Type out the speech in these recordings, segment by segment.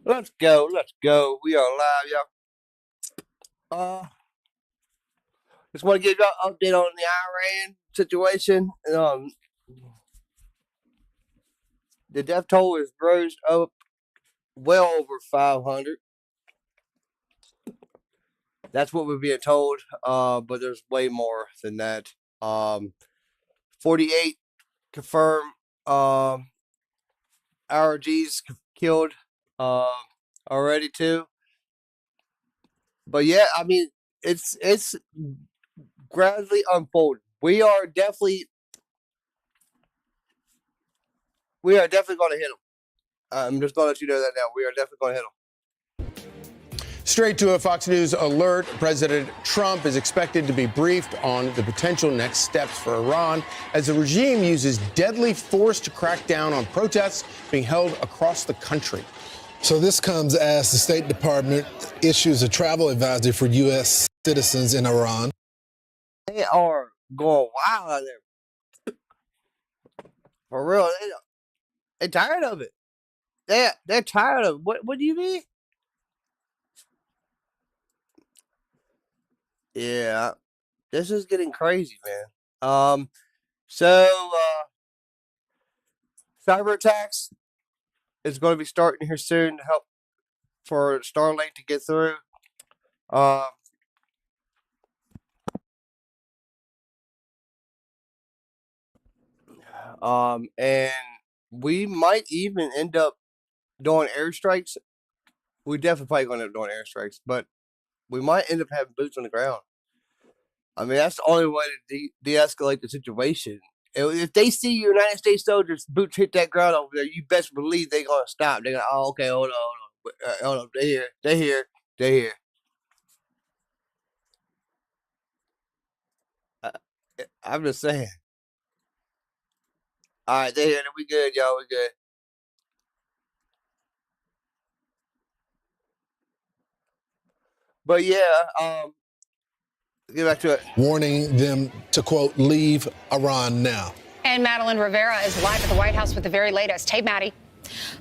Let's go. Let's go. We are live, y'all. Just want to give y'all an update on the Iran situation. The death toll is rose up well over 500. That's what we're being told. But there's way more than that. 48 confirmed. RGs killed. Already too. But yeah, I mean, it's gradually unfolding. We are definitely going to hit them. I'm just going to let you know that now. We are definitely going to hit them. Straight to a Fox News alert. President Trump is expected to be briefed on the potential next steps for Iran as the regime uses deadly force to crack down on protests being held across the country. So this comes as the State Department issues a travel advisory for U.S. citizens in Iran. They are going wild out there. For real. They're tired of it. They're tired of it. What do you mean? Yeah. This is getting crazy, man. Cyber attacks is going to be starting here soon to help for Starlink to get through. And we might even end up doing airstrikes. We definitely probably going to end up doing airstrikes, but we might end up having boots on the ground. I mean, that's the only way to de-escalate the situation. If they see United States soldiers boots hit that ground over there, you best believe they're gonna stop. They're gonna, oh, okay, hold on, they're here. Uh, I'm just saying. All right, they're here. We good, y'all. We good. But yeah, get back to it. Warning them to, quote, leave Iran now. And Madeline Rivera is live at the White House with the very latest. Hey, Maddie.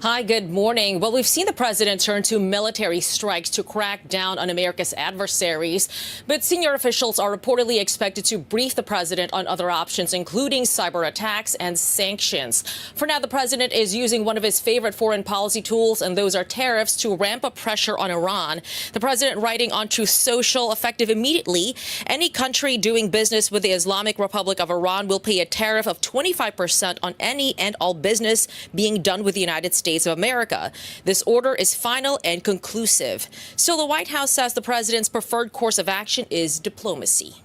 Hi, good morning. Well, we've seen the president turn to military strikes to crack down on America's adversaries. But senior officials are reportedly expected to brief the president on other options, including cyber attacks and sanctions. For now, the president is using one of his favorite foreign policy tools, and those are tariffs, to ramp up pressure on Iran. The president writing on Truth Social, effective immediately, any country doing business with the Islamic Republic of Iran will pay a tariff of 25% on any and all business being done with the United States of America. This order is final and conclusive. Still, the White House says the president's preferred course of action is diplomacy.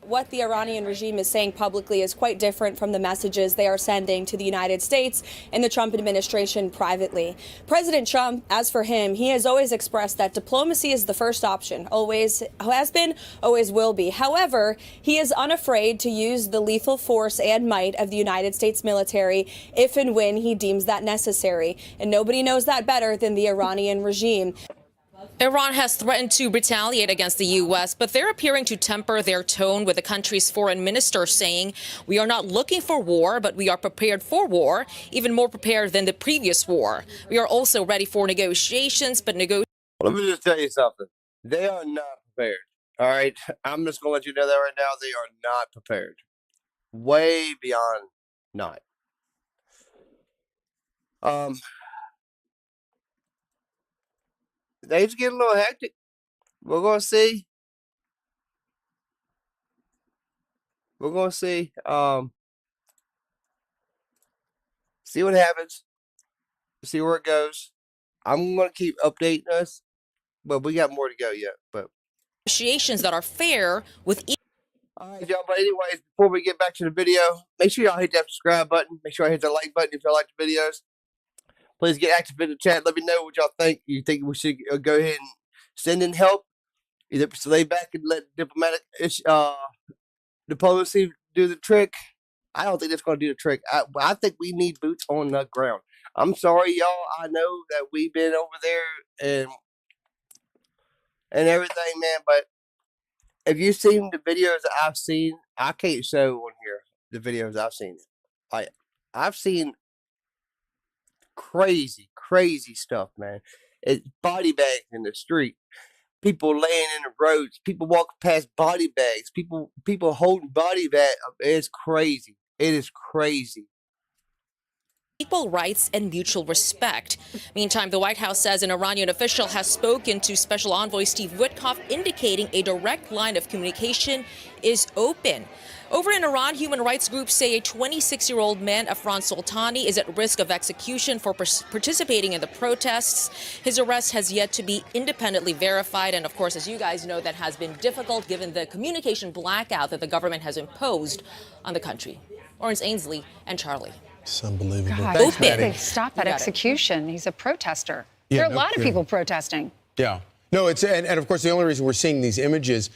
What the Iranian regime is saying publicly is quite different from the messages they are sending to the United States and the Trump administration privately. President Trump, as for him, he has always expressed that diplomacy is the first option, always has been, always will be. However, he is unafraid to use the lethal force and might of the United States military if and when he deems that necessary. And nobody knows that better than the Iranian regime. Iran has threatened to retaliate against the U.S., but they're appearing to temper their tone, with the country's foreign minister saying, "We are not looking for war, but we are prepared for war, even more prepared than the previous war. We are also ready for negotiations, but Let me just tell you something. They are not prepared. All right? I'm just going to let you know that right now. They are not prepared. Way beyond not. Things get a little hectic. We're going to see. We're going to see. See what happens. See where it goes. I'm going to keep updating us, but we got more to go yet. But negotiations that are fair with each." all right, y'all. But anyways, before we get back to the video, make sure y'all hit that subscribe button. Make sure I hit the like button if y'all like the videos. Please get active in the chat. Let me know what y'all think. You think we should go ahead and send in help? Either lay back and let diplomacy do the trick. I don't think that's going to do the trick. I think we need boots on the ground. I'm sorry, y'all. I know that we've been over there and everything, man. But if you've seen the videos that I've seen, I can't show on here the videos I've seen. Like, I've seen crazy, crazy stuff, man. It's body bags in the street, people laying in the roads, people walking past body bags, people holding body bags. It's crazy. It is crazy. Equal rights and mutual respect. Meantime, the White House says an Iranian official has spoken to Special Envoy Steve Witkoff, indicating a direct line of communication is open. Over in Iran, human rights groups say a 26-year-old man, Afran Soltani, is at risk of execution for participating in the protests. His arrest has yet to be independently verified. And of course, as you guys know, that has been difficult given the communication blackout that the government has imposed on the country. Lawrence Ainsley and Charlie. It's unbelievable. God, Thanks, they Maddie. stop that execution. He's a protester. Yeah, There are a no lot of kidding. people protesting. Yeah. No, it's and of course the only reason we're seeing these images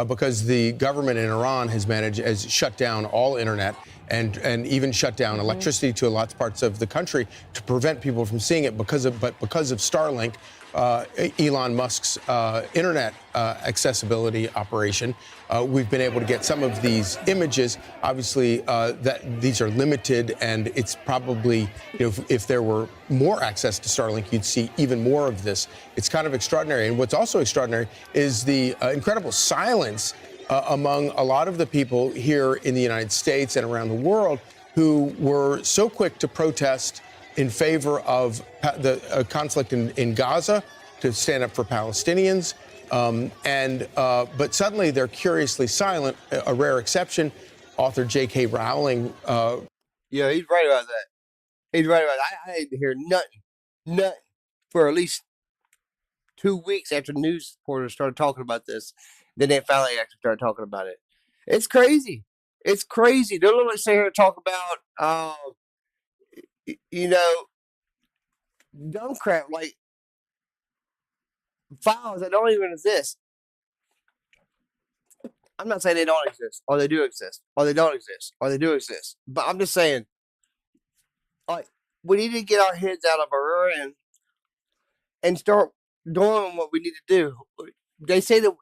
because the government in Iran has shut down all internet and even shut down electricity to lots of parts of the country to prevent people from seeing it because of Starlink, Elon Musk's internet accessibility operation. We've been able to get some of these images. Obviously, that these are limited, and it's probably, if there were more access to Starlink, you'd see even more of this. It's kind of extraordinary. And what's also extraordinary is the incredible silence among a lot of the people here in the United States and around the world who were so quick to protest in favor of the conflict in Gaza, to stand up for Palestinians. But suddenly they're curiously silent, a rare exception. Author J.K. Rowling. Yeah, he's right about that. He's right about that. I didn't hear nothing for at least 2 weeks after news reporters started talking about this. Then they finally actually started talking about it. It's crazy. It's crazy. They're literally sitting here and talk about, dumb crap like files that don't even exist. I'm not saying they don't exist, or they do exist, or they don't exist, or they do exist. But I'm just saying, like, we need to get our heads out of our rear end and start doing what we need to do. They say that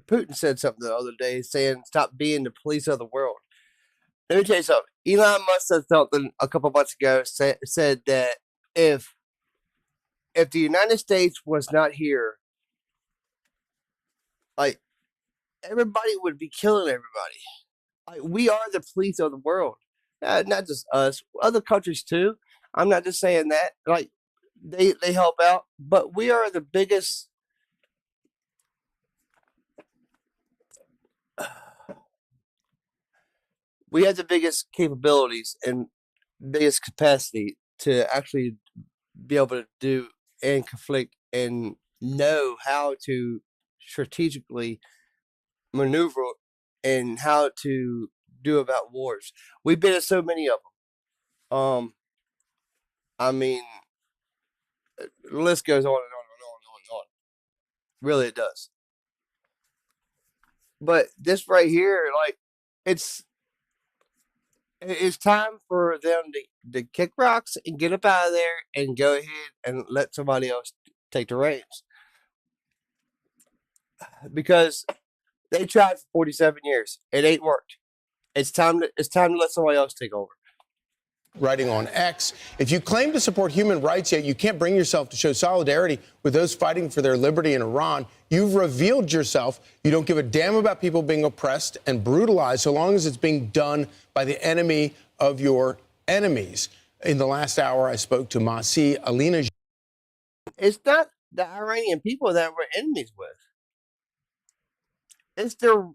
Putin said something the other day saying, stop being the police of the world. Let me tell you something. Elon Musk said something a couple months ago, said that if the United States was not here, like, everybody would be killing everybody. Like, we are the police of the world. Not just us, other countries too. I'm not just saying that. Like, they help out, but we are the biggest. We have the biggest capabilities and biggest capacity to actually be able to do and conflict and know how to strategically maneuver and how to do about wars. We've been in so many of them. I mean, the list goes on and on and on and on and on. Really, it does. But this right here, like, it's time for them to kick rocks and get up out of there and go ahead and let somebody else take the reins. Because they tried for 47 years. It ain't worked. It's time to let somebody else take over. Writing on X, if you claim to support human rights, yet you can't bring yourself to show solidarity with those fighting for their liberty in Iran, you've revealed yourself. You don't give a damn about people being oppressed and brutalized so long as it's being done by the enemy of your enemies. In the last hour, I spoke to Masih Alina. It's not the Iranian people that we're enemies with. It's their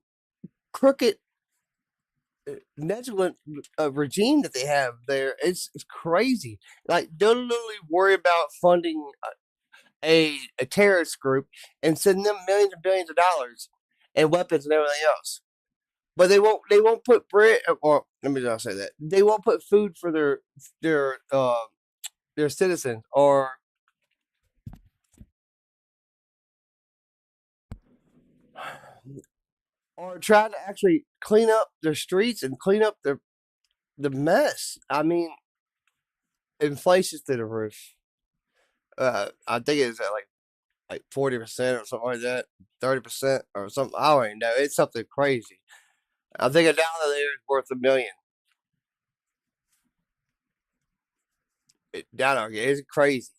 crooked, negligent regime that they have there. It's crazy. Like, they'll literally worry about funding a terrorist group and send them millions and billions of dollars and weapons and everything else. But they won't put bread, or let me not say that. They won't put food for their citizens, or try to actually clean up their streets and clean up the mess. I mean, inflation's through the roof. I think it's at like 40% or something like that, 30% or something. I don't even know. It's something crazy. I think a dollar there is worth $1 million. Down there, it's crazy.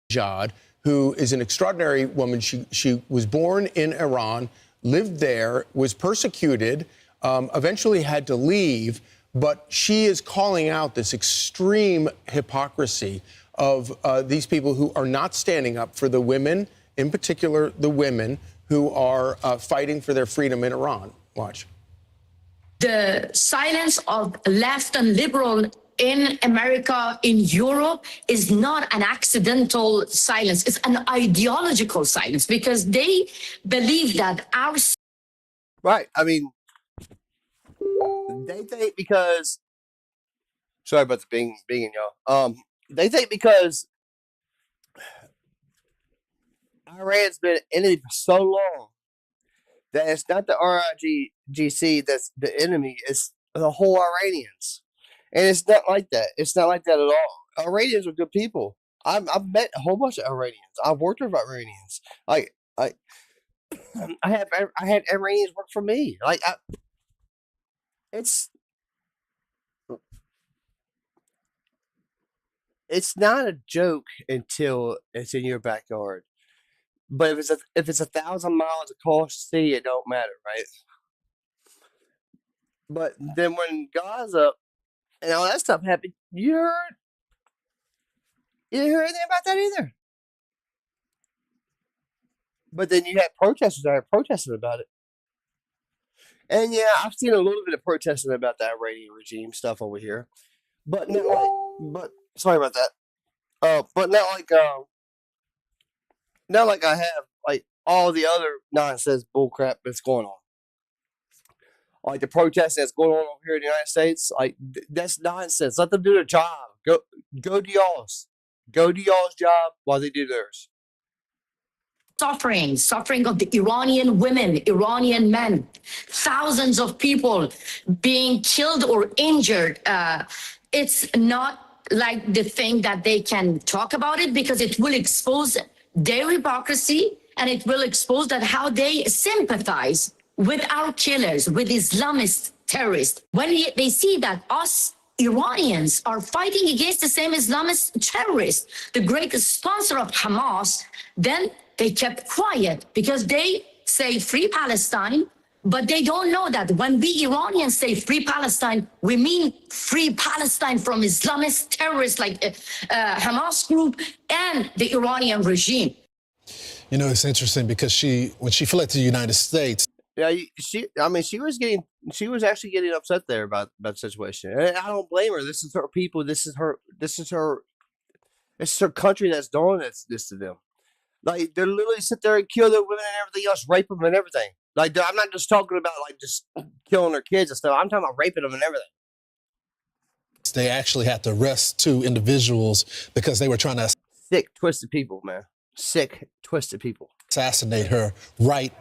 Jad, who is an extraordinary woman. She was born in Iran, lived there, was persecuted, eventually had to leave, but she is calling out this extreme hypocrisy of these people who are not standing up for the women, in particular the women who are fighting for their freedom in Iran. Watch. The silence of left and liberal in America, in Europe, is not an accidental silence. It's an ideological silence because they believe that our... Right. I mean, they think because... Sorry about the being y'all. They think because Iran's been enemy for so long that it's not the RIGC that's the enemy, it's the whole Iranians. And it's not like that. It's not like that at all. Iranians are good people. I've met a whole bunch of Iranians. I've worked with Iranians. I had Iranians work for me. It's not a joke until it's in your backyard. But if it's 1,000 miles across the sea, it don't matter, right? But then when Gaza and all that stuff happened, you didn't hear anything about that either. But then you had protesters that are protesting about it. And yeah, I've seen a little bit of protesting about that Iranian regime stuff over here. But sorry about that. But not like I have like all the other nonsense bullcrap that's going on. Like the protest that's going on over here in the United States, like that's nonsense. Let them do their job. Go do y'all's. Go do y'all's job while they do theirs. Suffering of the Iranian women, Iranian men, thousands of people being killed or injured. It's not like the thing that they can talk about it because it will expose their hypocrisy and it will expose that how they sympathize with our killers, with Islamist terrorists. When they see that us Iranians are fighting against the same Islamist terrorists, the greatest sponsor of Hamas, then they kept quiet because they say free Palestine, but they don't know that when we Iranians say free Palestine, we mean free Palestine from Islamist terrorists like Hamas group and the Iranian regime. You know, it's interesting because when she fled to the United States. Yeah, she was actually getting upset there about the situation. And I don't blame her. This is her people. This is her country that's doing this to them. Like they literally sit there and kill their women and everything else, rape them and everything. Like I'm not just talking about like just killing their kids and stuff. I'm talking about raping them and everything. They actually had to arrest 2 individuals because they were trying to sick, twisted people, man. Sick, twisted people. Assassinate her right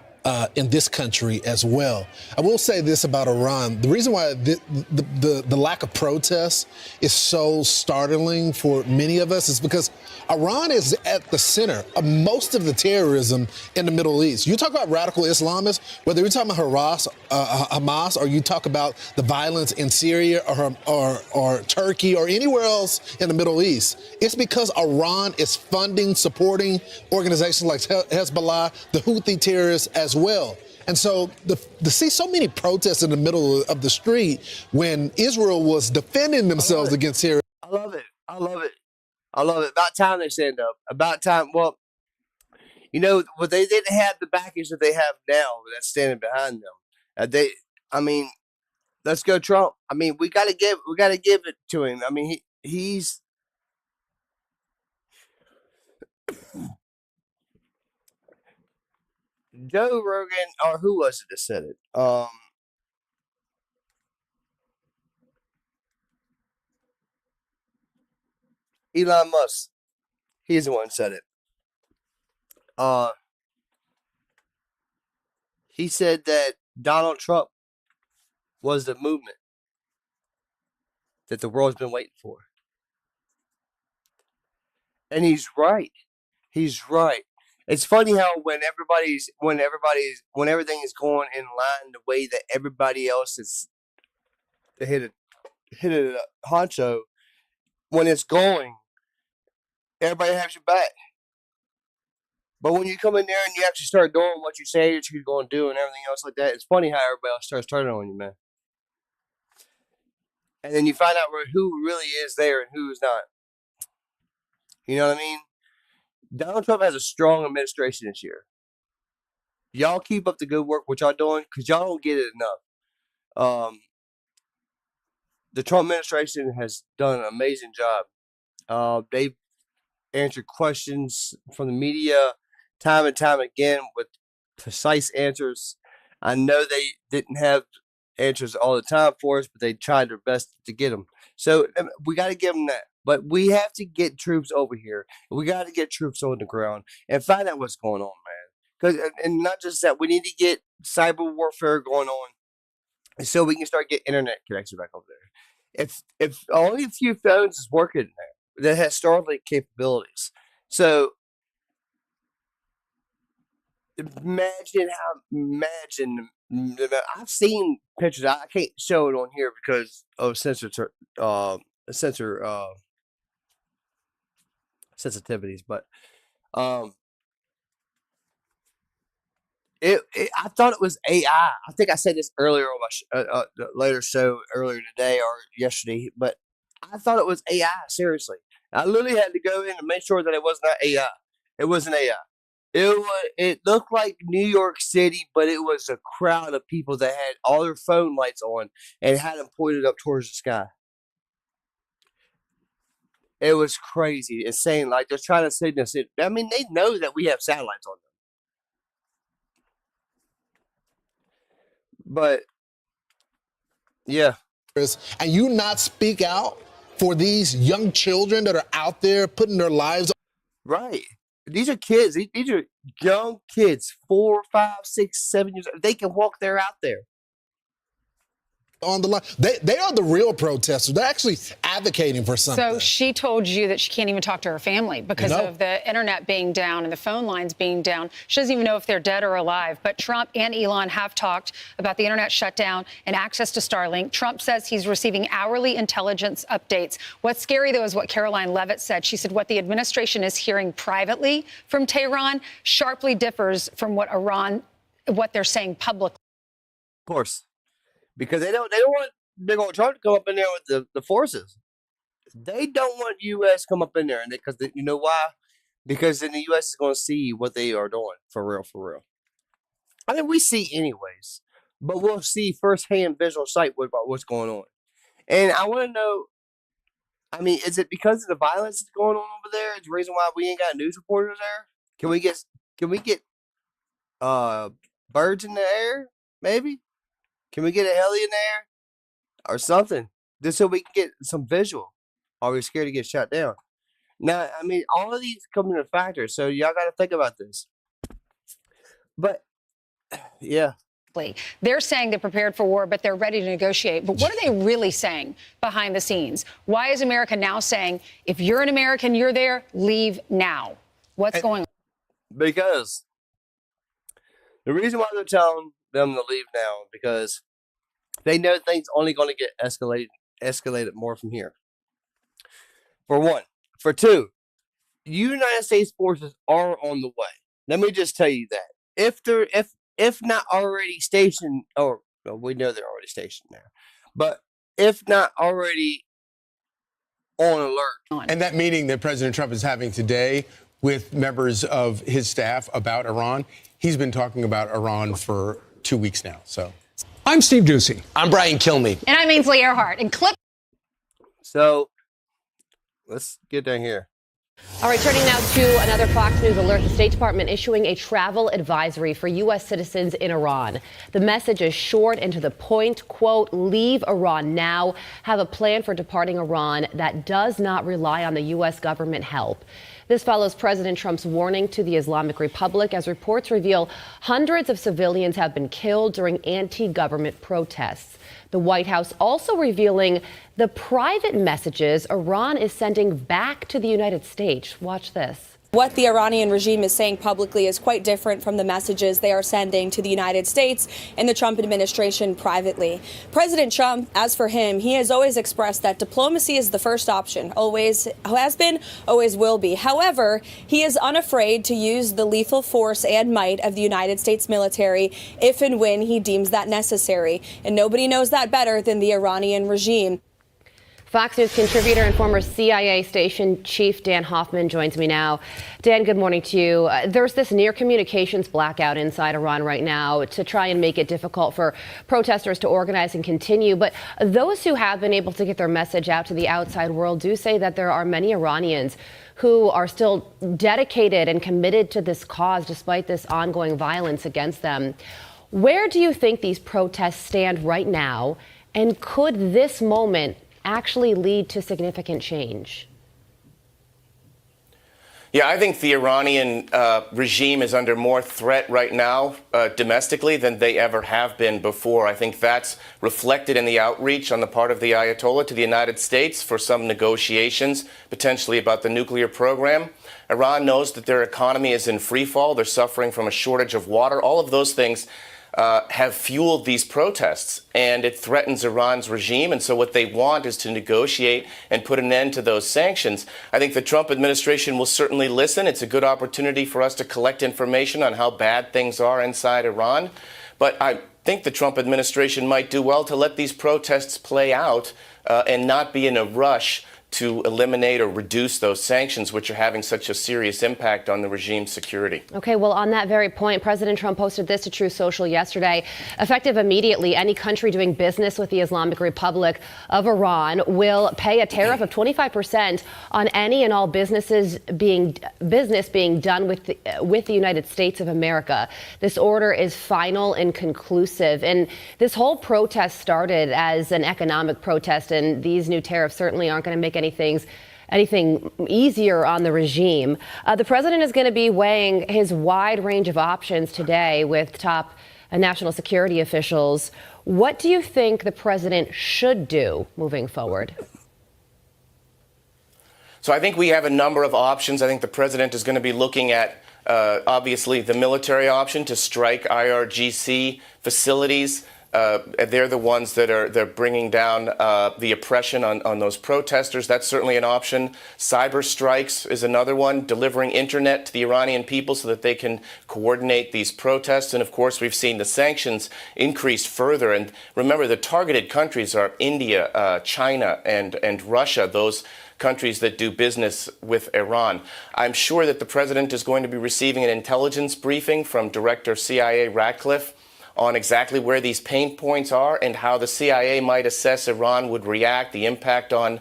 in this country as well. I will say this about Iran. The reason why the lack of protest is so startling for many of us is because Iran is at the center of most of the terrorism in the Middle East. You talk about radical Islamists, whether you're talking about Hamas, or you talk about the violence in Syria or Turkey or anywhere else in the Middle East, it's because Iran is funding, supporting organizations like Hezbollah, the Houthi terrorists as well. And so to see so many protests in the middle of the street when Israel was defending themselves against terror. I love it. About time they stand up. About time. Well, you know, but they didn't have the backers that they have now that's standing behind them. Let's go Trump. I mean, we gotta give it to him. I mean, he's Joe Rogan, or who was it that said it? Elon Musk. He's the one who said it. He said that Donald Trump was the movement that the world's been waiting for. And he's right. He's right. It's funny how when everything is going in line the way that everybody else is hit a honcho, when it's going, everybody has your back. But when you come in there and you actually start doing what you say that you're going to do and everything else like that, it's funny how everybody else starts turning on you, man. And then you find out who really is there and who's not. You know what I mean? Donald Trump has a strong administration this year. Y'all keep up the good work, what y'all doing, because y'all don't get it enough. The Trump administration has done an amazing job. They've answered questions from the media time and time again with precise answers. I know they didn't have answers all the time for us, but they tried their best to get them. So we got to give them that. But we have to get troops over here. We got to get troops on the ground and find out what's going on, man. And not just that, we need to get cyber warfare going on, so we can start getting internet connection back over there. If only a few phones is working there that has Starlink capabilities. So imagine I've seen pictures. I can't show it on here because of sensor sensitivities, but I thought it was AI. I think I said this earlier on my later show earlier today or yesterday, but I thought it was AI. Seriously, I literally had to go in and make sure that it was not AI. It wasn't AI. It looked like New York City, but it was a crowd of people that had all their phone lights on and had them pointed up towards the sky. It was crazy. It's saying like they're trying to send us in. I mean, they know that we have satellites on them. But yeah. And you not speak out for these young children that are out there putting their lives on. Right. These are kids. These are young kids, 4, 5, 6, 7 years old. They can walk there out there. On the line. They are the real protesters. They're actually advocating for something. So she told you that she can't even talk to her family because of the internet being down and the phone lines being down. She doesn't even know if they're dead or alive. But Trump and Elon have talked about the internet shutdown and access to Starlink. Trump says he's receiving hourly intelligence updates. What's scary, though, is what Caroline Leavitt said. She said what the administration is hearing privately from Tehran sharply differs from what they're saying publicly. Of course. Because they don't want big old Trump to come up in there with the forces. They don't want U.S. come up in there, and because you know why? Because then the U.S. is going to see what they are doing for real. I mean, we see anyways, but we'll see firsthand visual sight about what's going on. And I want to know. I mean, is it because of the violence that's going on over there? Is the reason why we ain't got news reporters there? Can we get birds in the air? Maybe. Can we get a heli in there or something just so we can get some visual? Are we scared to get shot down? Now, I mean, all of these come into factor, so y'all got to think about this. But, yeah. They're saying they're prepared for war, but they're ready to negotiate. But what are they really saying behind the scenes? Why is America now saying, if you're an American, you're there, leave now? What's going on? Because the reason why they're telling them to leave now because they know things only going to get escalated more from here. For one. For two, United States forces are on the way. Let me just tell you that. If not already stationed, or well, we know they're already stationed there, but if not already on alert. And that meeting that President Trump is having today with members of his staff about Iran, he's been talking about Iran for 2 weeks now. So I'm Steve Doocy. I'm Brian Kilmeade. And I'm Ainsley Earhart. And So let's get down here. All right, turning now to another Fox News alert. The State Department issuing a travel advisory for U.S. citizens in Iran. The message is short and to the point, quote, leave Iran now, have a plan for departing Iran that does not rely on the U.S. government help. This follows President Trump's warning to the Islamic Republic as reports reveal hundreds of civilians have been killed during anti-government protests. The White House also revealing the private messages Iran is sending back to the United States. Watch this. What the Iranian regime is saying publicly is quite different from the messages they are sending to the United States and the Trump administration privately. President Trump, as for him, he has always expressed that diplomacy is the first option, always has been, always will be. However, he is unafraid to use the lethal force and might of the United States military if and when he deems that necessary. And nobody knows that better than the Iranian regime. Fox News contributor and former CIA station chief Dan Hoffman joins me now. Dan, good morning to you. There's this near communications blackout inside Iran right now to try and make it difficult for protesters to organize and continue. But those who have been able to get their message out to the outside world do say that there are many Iranians who are still dedicated and committed to this cause despite this ongoing violence against them. Where do you think these protests stand right now? And could this moment actually lead to significant change? Yeah, I think the Iranian regime is under more threat right now domestically than they ever have been before. I think that's reflected in the outreach on the part of the Ayatollah to the United States for some negotiations, potentially about the nuclear program. Iran knows that their economy is in free fall. They're suffering from a shortage of water. All of those things have fueled these protests, and it threatens Iran's regime. And so what they want is to negotiate and put an end to those sanctions. I think the Trump administration will certainly listen. It's a good opportunity for us to collect information on how bad things are inside Iran. But I think the Trump administration might do well to let these protests play out and not be in a rush to eliminate or reduce those sanctions, which are having such a serious impact on the regime's security. Okay, well, on that very point, President Trump posted this to Truth Social yesterday. Effective immediately, any country doing business with the Islamic Republic of Iran will pay a tariff of 25% on any and all business being done with the United States of America. This order is final and conclusive. And this whole protest started as an economic protest, and these new tariffs certainly aren't going to make anything easier on the regime. The president is going to be weighing his wide range of options today with top national security officials. What do you think the president should do moving forward? So I think we have a number of options. I think the president is going to be looking at, obviously, the military option to strike IRGC facilities. They're the ones that they're bringing down the oppression on those protesters. That's certainly an option. Cyber strikes is another one, delivering internet to the Iranian people so that they can coordinate these protests. And of course, we've seen the sanctions increase further. And remember, the targeted countries are India, China, and Russia, those countries that do business with Iran. I'm sure that the president is going to be receiving an intelligence briefing from Director CIA Ratcliffe on exactly where these pain points are and how the CIA might assess Iran would react, the impact on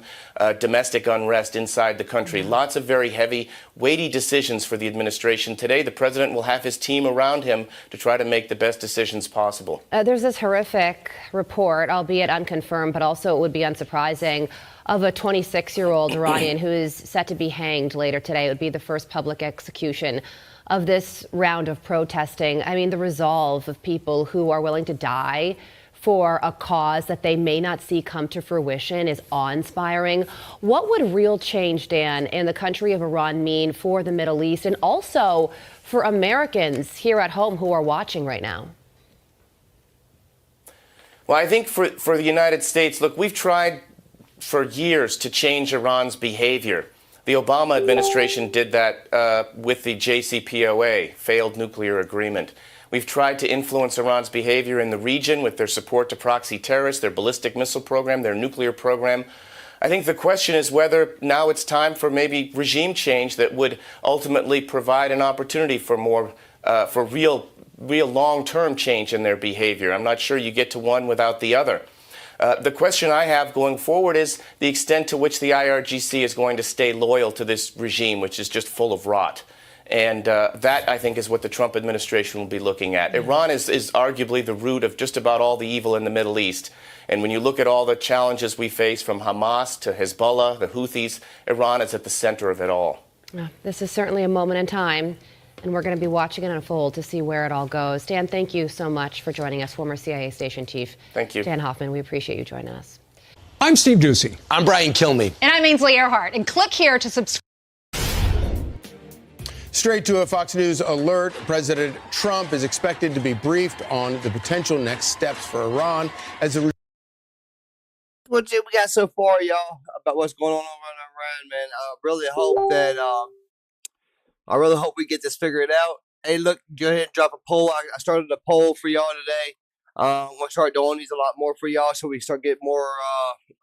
domestic unrest inside the country. Lots of very heavy, weighty decisions for the administration today. The president will have his team around him to try to make the best decisions possible. There's this horrific report, albeit unconfirmed, but also it would be unsurprising, of a 26-year-old Iranian who is set to be hanged later today. It would be the first public execution of this round of protesting. I mean, the resolve of people who are willing to die for a cause that they may not see come to fruition is awe-inspiring. What would real change, Dan, in the country of Iran mean for the Middle East and also for Americans here at home who are watching right now? Well, I think for the United States, look, we've tried for years to change Iran's behavior. The Obama administration did that with the JCPOA, failed nuclear agreement. We've tried to influence Iran's behavior in the region with their support to proxy terrorists, their ballistic missile program, their nuclear program. I think the question is whether now it's time for maybe regime change that would ultimately provide an opportunity for more, for real long-term change in their behavior. I'm not sure you get to one without the other. The question I have going forward is the extent to which the IRGC is going to stay loyal to this regime, which is just full of rot. And that, I think, is what the Trump administration will be looking at. Iran is arguably the root of just about all the evil in the Middle East. And when you look at all the challenges we face, from Hamas to Hezbollah, the Houthis, Iran is at the center of it all. This is certainly a moment in time, and we're going to be watching it unfold to see where it all goes. Dan, thank you so much for joining us, former CIA station chief. Thank you. Dan Hoffman, we appreciate you joining us. I'm Steve Doocy. I'm Brian Kilmeade. And I'm Ainsley Earhart. And click here to subscribe. Straight to a Fox News alert. President Trump is expected to be briefed on the potential next steps for Iran as the What we got so far, y'all, about what's going on over in Iran, man. I really hope we get this figured out. Hey, look, go ahead and drop a poll. I started a poll for y'all today. I'm gonna start doing these a lot more for y'all, so we start getting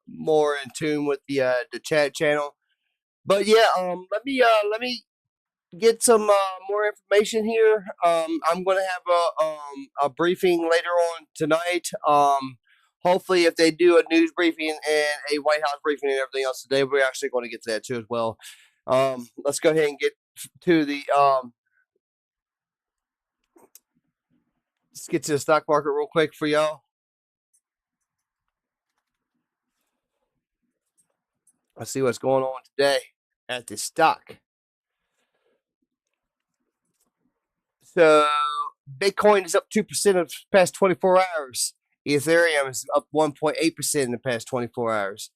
more in tune with the chat channel. But yeah, let me get some more information here. I'm gonna have a briefing later on tonight. Hopefully, if they do a news briefing and a White House briefing and everything else today, we're actually going to get to that too as well. Let's go ahead and get to the let's get to the stock market real quick for y'all. Let's see what's going on today at the stock. So Bitcoin is up 2% in the past 24 hours. Ethereum is up 1.8% in the past 24 hours.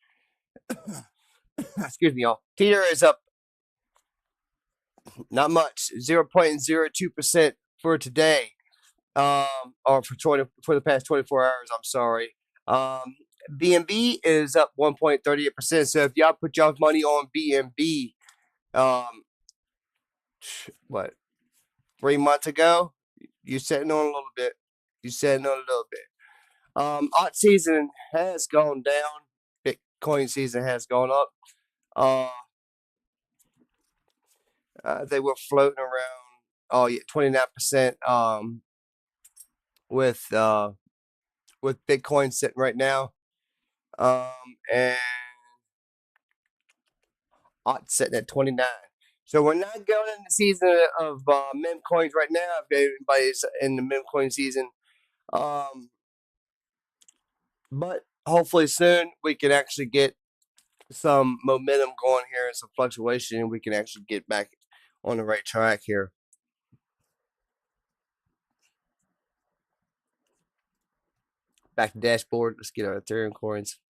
Excuse me, y'all. Tether is up not much, 0.02% for today. Or for the past 24 hours, I'm sorry. BNB is up 1.38%. So if y'all put y'all's money on BNB, what, 3 months ago, you're sitting on a little bit. Alt season has gone down. Bitcoin season has gone up. They were floating around 29% with Bitcoin sitting right now. And alt sitting at 29. So we're not going in the season of meme coins right now. If anybody's in the meme coin season. But hopefully soon we can actually get some momentum going here and some fluctuation, and we can actually get back on the right track here. Back to dashboard. Let's get our Ethereum coins.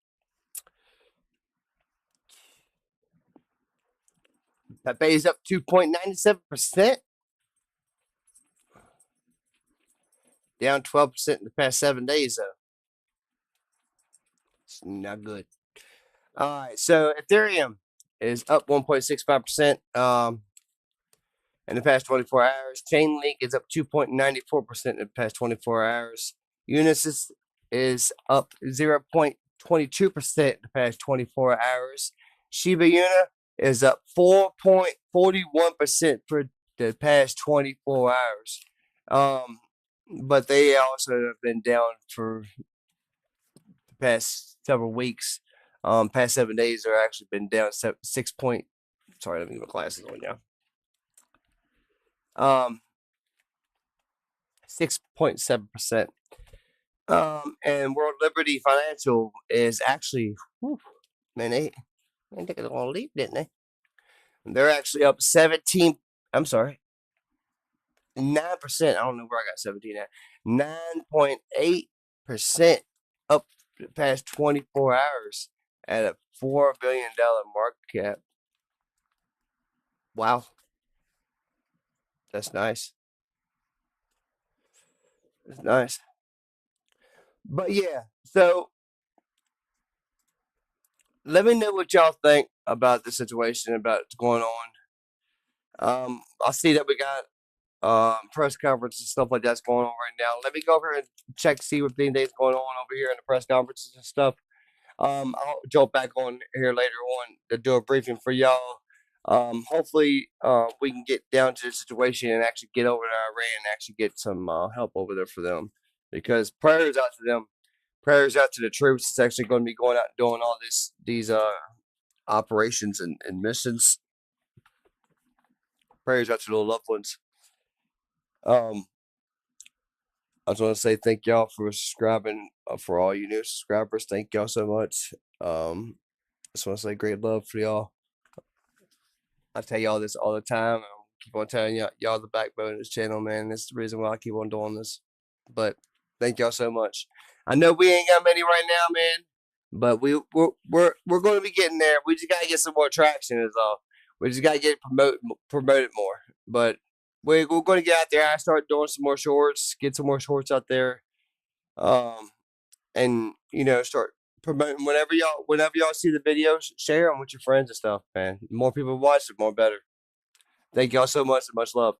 That pays up 2.97%. Down 12% in the past 7 days, though. It's not good. All right, so Ethereum is up 1.65% in the past 24 hours. Chainlink is up 2.94% in the past 24 hours. Unisys is up 0.22% in the past 24 hours. Shiba Inu is up 4.41% for the past 24 hours. But they also have been down for the past several weeks. Past 7 days, they're actually been down 6 point. Sorry, let me get my glasses on now. 6.7%. And World Liberty Financial is actually, man, they took a little leap, didn't they? They're actually up 9%. I don't know where I got 17 at. 9.8% up the past 24 hours at a $4 billion market cap. Wow. That's nice. That's nice. But yeah, so let me know what y'all think about the situation, about what's going on. I see that we got press conferences and stuff like that's going on right now. Let me go over and check, see what anything's going on over here in the press conferences and stuff. I'll jump back on here later on to do a briefing for y'all. Hopefully, we can get down to the situation and actually get over to Iran and actually get some help over there for them. Because prayers out to them, prayers out to the troops. It's actually going to be going out and doing all these operations and missions. Prayers out to the loved ones. I just want to say thank y'all for subscribing. For all you new subscribers, thank y'all so much. I just want to say great love for y'all. I tell y'all this all the time. I keep on telling y'all the backbone of this channel, man. That's the reason why I keep on doing this. But thank y'all so much. I know we ain't got many right now, man. But we're going to be getting there. We just gotta get some more traction, is all. We just gotta get promoted more. But we're going to get out there. I start doing some more shorts, get some more shorts out there, and start promoting. Whenever y'all see the videos, share them with your friends and stuff, man. The more people watch, the more better. Thank y'all so much and much love.